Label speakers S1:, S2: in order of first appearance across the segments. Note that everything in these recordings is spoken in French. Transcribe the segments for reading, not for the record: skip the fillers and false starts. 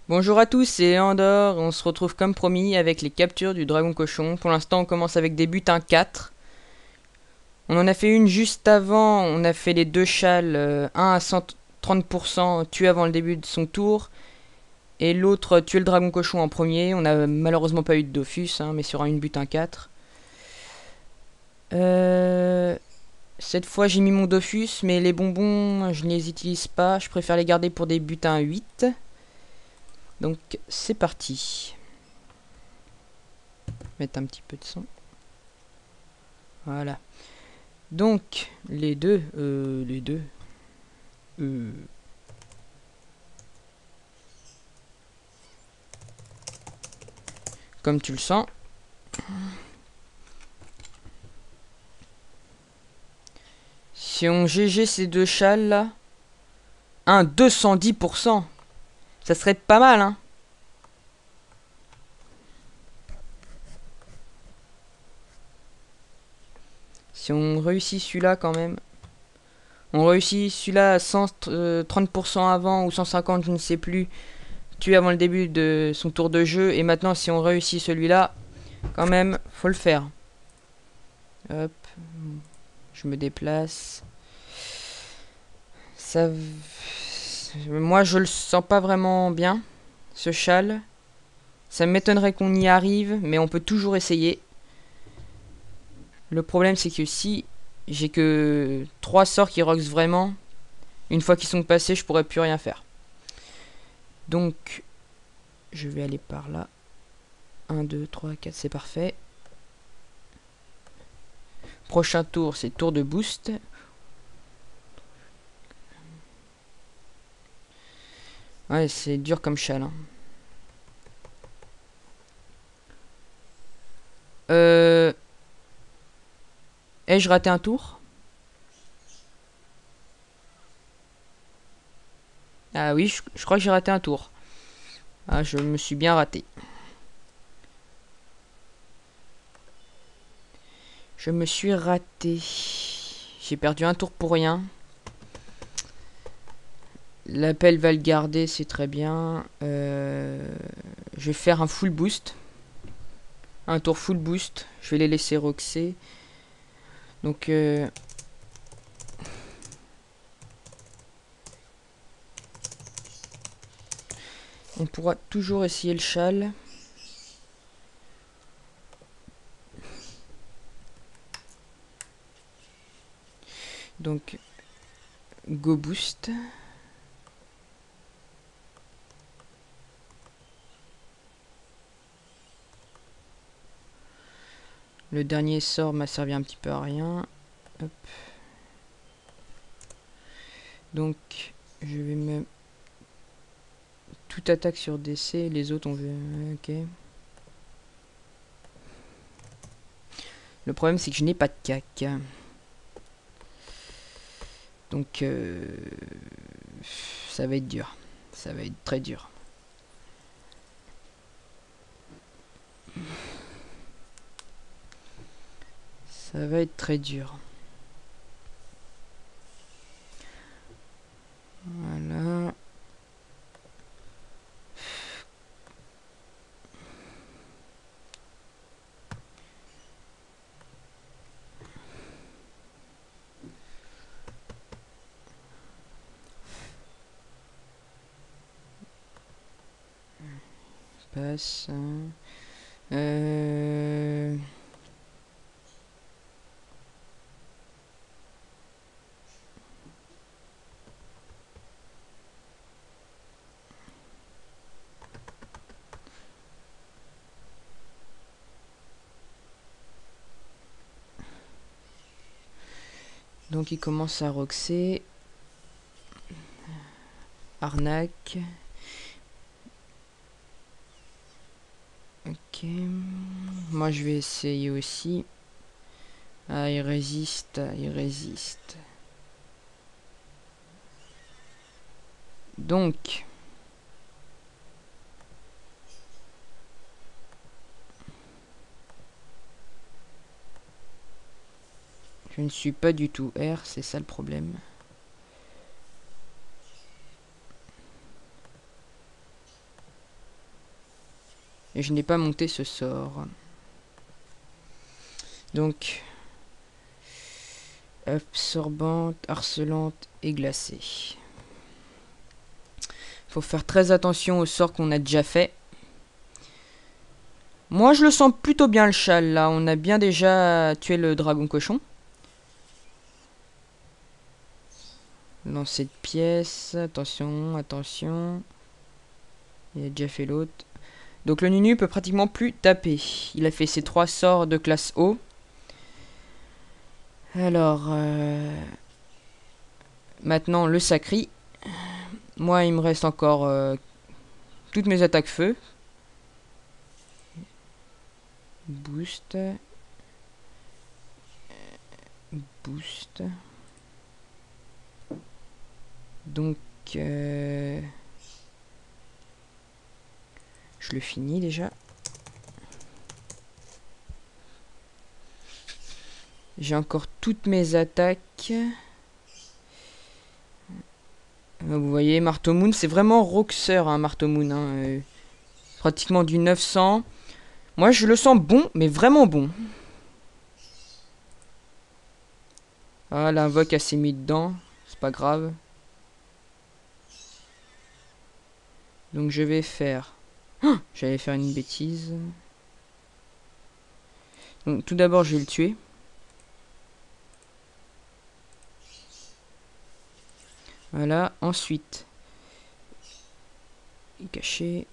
S1: Bonjour à tous, c'est Andor. On se retrouve comme promis avec les captures du dragon cochon. Pour l'instant, on commence avec des butins 4. On en a fait une juste avant. On a fait les deux châles, un à 130% tué avant le début de son tour. Et l'autre tué le dragon cochon en premier. On a malheureusement pas eu de Dofus, hein, mais sur une butin 4. Cette fois, j'ai mis mon Dofus, mais les bonbons, je ne les utilise pas. Je préfère les garder pour des butins 8. Donc, c'est parti. Mettre un petit peu de son. Voilà. Donc, euh, comme tu le sens. Si on GG ces deux châles là, un 210%, ça serait pas mal, hein. Si on réussit celui-là quand même. On réussit celui-là à 130% avant ou 150, je ne sais plus, tué avant le début de son tour de jeu. Et maintenant, si on réussit celui-là, quand même, faut le faire. Hop, je me déplace. Ça, moi, je le sens pas vraiment bien, ce châle. Ça m'étonnerait qu'on y arrive, mais on peut toujours essayer. Le problème, c'est que si j'ai que 3 sorts qui roxent vraiment, une fois qu'ils sont passés, je pourrais plus rien faire. Donc, je vais aller par là. 1, 2, 3, 4, c'est parfait. Prochain tour, c'est tour de boost. Ouais, c'est dur comme châle, hein. Ai-je raté un tour? Ah oui, je crois que j'ai raté un tour. Ah, je me suis bien raté. Je me suis raté. J'ai perdu un tour pour rien. L'appel va le garder, c'est très bien. Je vais faire un full boost. Un tour full boost. Je vais les laisser roxer. Donc, on pourra toujours essayer le châle. Donc, go boost. Le dernier sort m'a servi un petit peu à rien. Hop. Donc, je vais me... Tout attaque sur DC, les autres on veut... Ok. Le problème c'est que je n'ai pas de cac. Donc, ça va être dur. Ça va être très dur. Ça va être très dur. Voilà. Passe. Donc il commence à roxer. Arnaque. Ok. Moi je vais essayer aussi. Ah, il résiste, il résiste. Donc, je ne suis pas du tout R, c'est ça le problème. et je n'ai pas monté ce sort. Donc, absorbante, harcelante et glacée. Faut faire très attention aux sorts qu'on a déjà fait. Moi, je le sens plutôt bien, le châle, là. On a bien déjà tué le dragon cochon. Lancer de pièces. Attention, attention. Il a déjà fait l'autre. Donc le Nunu peut pratiquement plus taper. Il a fait ses 3 sorts de classe haut. Alors, maintenant le Sacri. Moi, il me reste encore toutes mes attaques feu. Boost. Boost. Donc, je le finis déjà. J'ai encore toutes mes attaques. Vous voyez, Marteau Moon, c'est vraiment roxeur, hein, Marteau Moon. Hein, pratiquement du 900. Moi, je le sens bon, mais vraiment bon. Ah, l'invoque a s'est mis dedans. C'est pas grave. Donc, je vais faire... Oh, j'allais faire une bêtise. Donc, tout d'abord, je vais le tuer. Voilà, ensuite... Il est caché.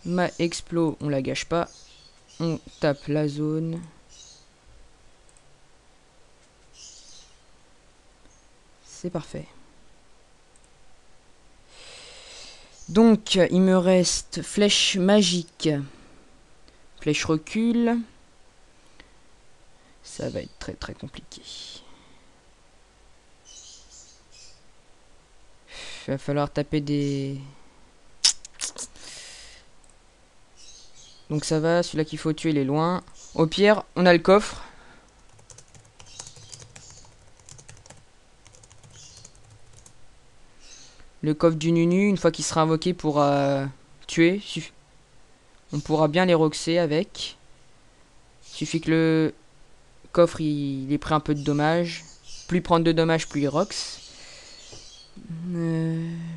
S1: Ma explo, on la gâche pas. On tape la zone. C'est parfait. Donc, il me reste flèche magique. Flèche recul. Ça va être très très compliqué. Il va falloir taper des... Donc ça va, celui-là qu'il faut tuer, il est loin. Au pire, on a le coffre. Le coffre du Nunu, une fois qu'il sera invoqué pour tuer, on pourra bien les roxer avec. Suffit que le coffre il ait pris un peu de dommages. Plus il prend de dommages, plus il roxe.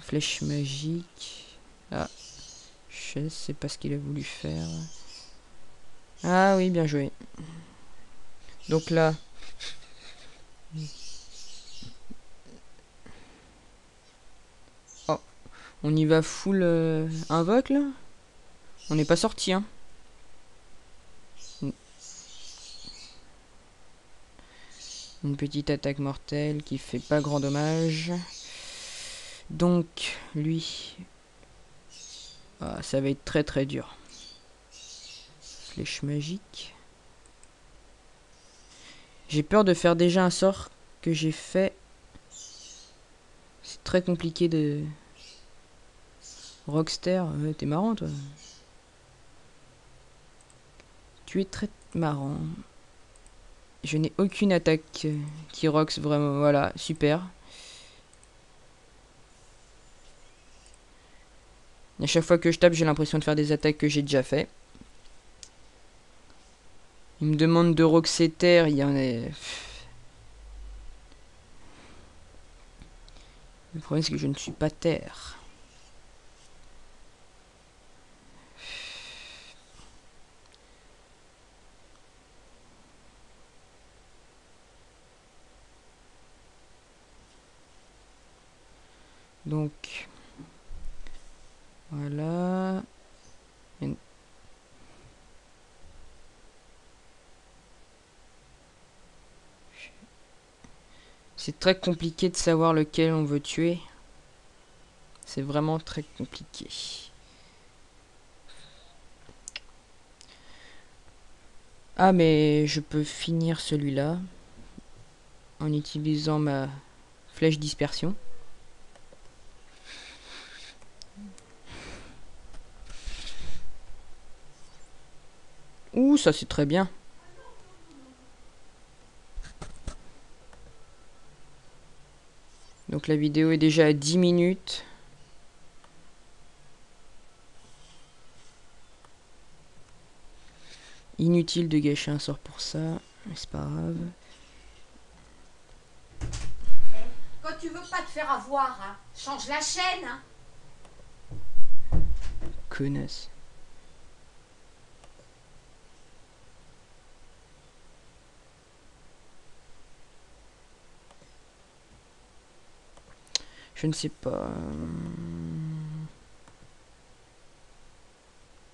S1: Flèche magique. Ah, je sais pas ce qu'il a voulu faire. Ah oui, bien joué. Donc là... Oh, on y va full invoque là. On n'est pas sorti, hein. Une petite attaque mortelle qui fait pas grand dommage. Donc, lui... Ah, ça va être très très dur. Flèche magique. J'ai peur de faire déjà un sort que j'ai fait. C'est très compliqué de... Rockster, ouais, t'es marrant toi. Tu es très marrant. Je n'ai aucune attaque qui rox vraiment. Voilà, super. À chaque fois que je tape, j'ai l'impression de faire des attaques que j'ai déjà fait. Il me demande de roxer terre, il y en a... Le problème c'est que je ne suis pas terre. Donc... Voilà... C'est très compliqué de savoir lequel on veut tuer. C'est vraiment très compliqué. Ah, mais je peux finir celui-là en utilisant ma flèche dispersion. Ouh, ça c'est très bien. Donc la vidéo est déjà à 10 minutes. Inutile de gâcher un sort pour ça. Mais c'est pas grave.
S2: Quand tu veux pas te faire avoir, hein, change la chaîne. Hein.
S1: Connasse. Je ne sais pas.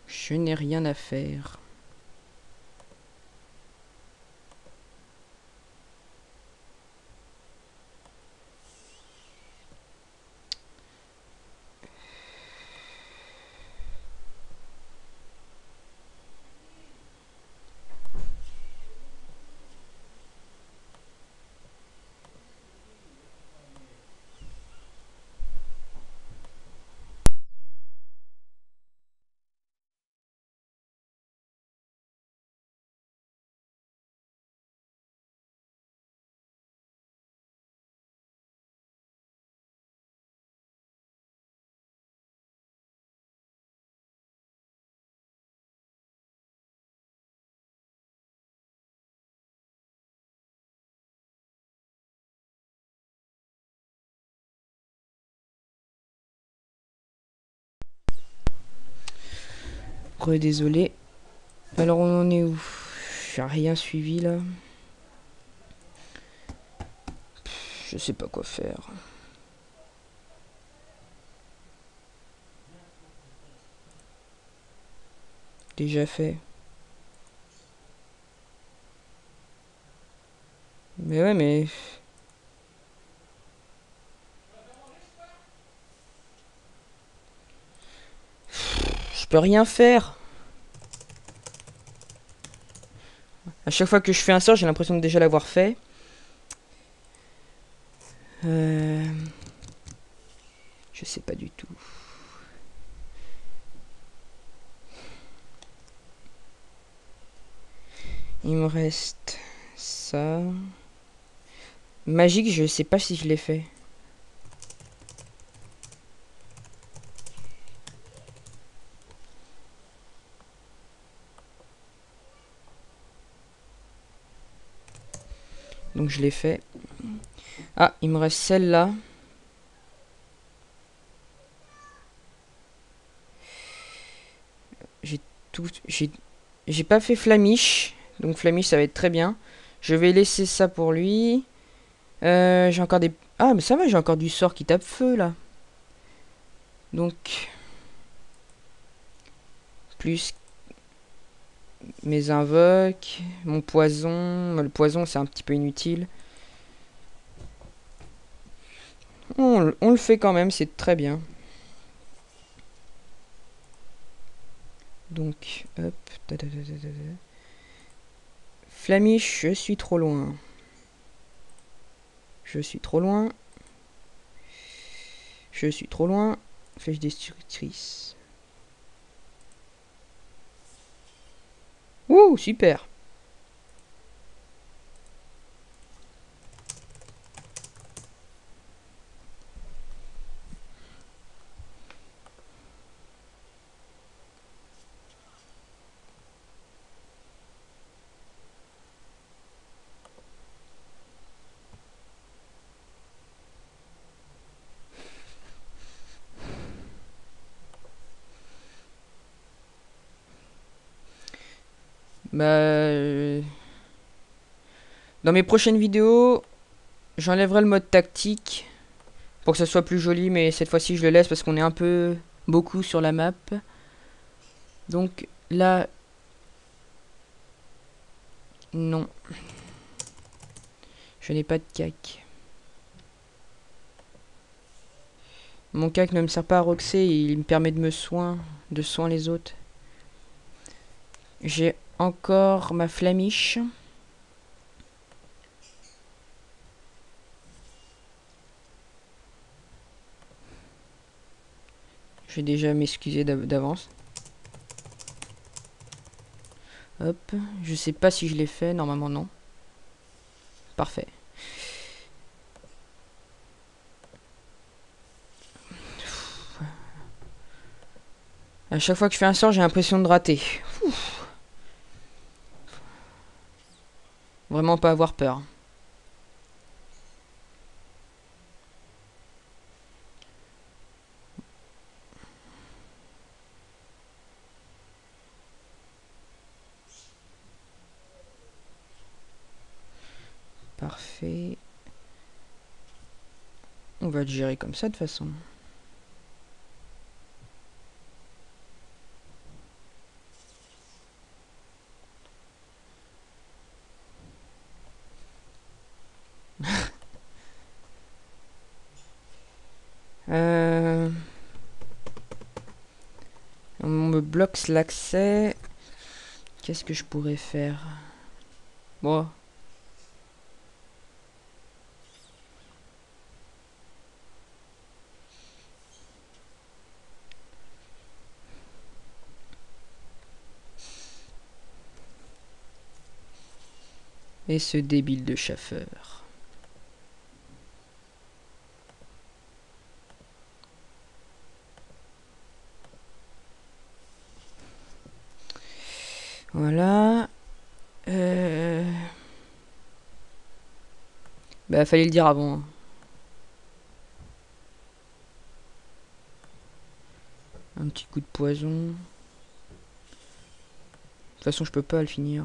S1: Je n'ai rien à faire. Désolé. Alors on en est où? J'ai rien suivi là. Je sais pas quoi faire. Déjà fait. Mais ouais, mais... Je peux rien faire. À chaque fois que je fais un sort, j'ai l'impression de déjà l'avoir fait. Je sais pas du tout. Il me reste ça. Magique, je sais pas si je l'ai fait. Donc je l'ai fait. Ah, il me reste celle-là. J'ai tout... J'ai pas fait Flamiche. Donc Flamiche, ça va être très bien. Je vais laisser ça pour lui. J'ai encore des... Ah, mais ça va, j'ai encore du sort qui tape feu, là. Donc... Plus mes invoques, mon poison. Le poison, c'est un petit peu inutile. On le fait quand même, c'est très bien. Donc, hop. Flamiche, je suis trop loin. Je suis trop loin. Je suis trop loin. Flèche destructrice. Ouh, super. Bah, dans mes prochaines vidéos, j'enlèverai le mode tactique pour que ça soit plus joli, mais cette fois-ci je le laisse parce qu'on est un peu beaucoup sur la map. Donc là, non, je n'ai pas de cac. Mon cac ne me sert pas à roxer, il me permet de soin les autres. J'ai encore ma flamiche. Je vais déjà m'excuser d'avance. Hop, je sais pas si je l'ai fait, normalement non. Parfait. À chaque fois que je fais un sort, j'ai l'impression de rater. vraiment pas avoir peur. Parfait. On va le gérer comme ça de toute façon. On me bloque l'accès. Qu'est-ce que je pourrais faire? Bon. Et ce débile de chauffeur. Voilà. Bah, fallait le dire avant. Hein. Un petit coup de poison. De toute façon, je peux pas le finir.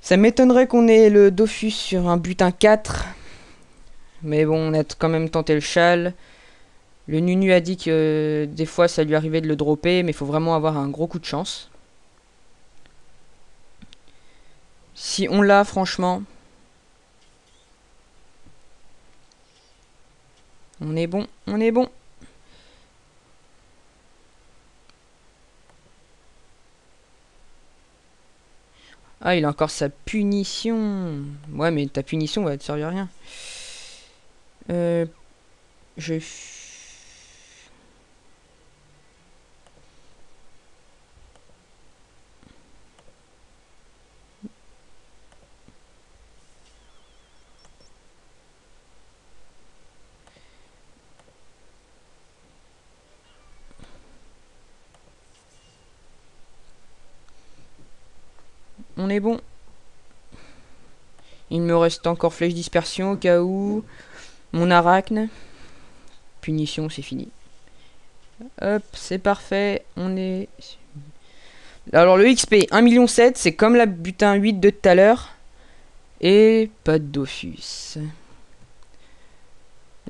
S1: Ça m'étonnerait qu'on ait le Dofus sur un butin 4. Mais bon, on a quand même tenté le châle. Le Nunu a dit que des fois ça lui arrivait de le dropper, mais il faut vraiment avoir un gros coup de chance. Si on l'a, franchement, on est bon, on est bon. Ah, il a encore sa punition. Ouais, mais ta punition va te servir à rien. Je... On est bon. Il me reste encore flèche dispersion au cas où. Mon arachne. Punition, c'est fini. Hop, c'est parfait. On est... Alors le XP, 1,7 million, c'est comme la butin 8 de tout à l'heure. Et pas de Dofus.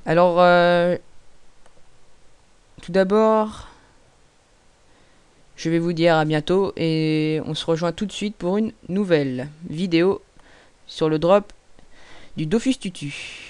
S1: Alors, tout d'abord, je vais vous dire à bientôt. Et on se rejoint tout de suite pour une nouvelle vidéo sur le drop du Dofus Tutu.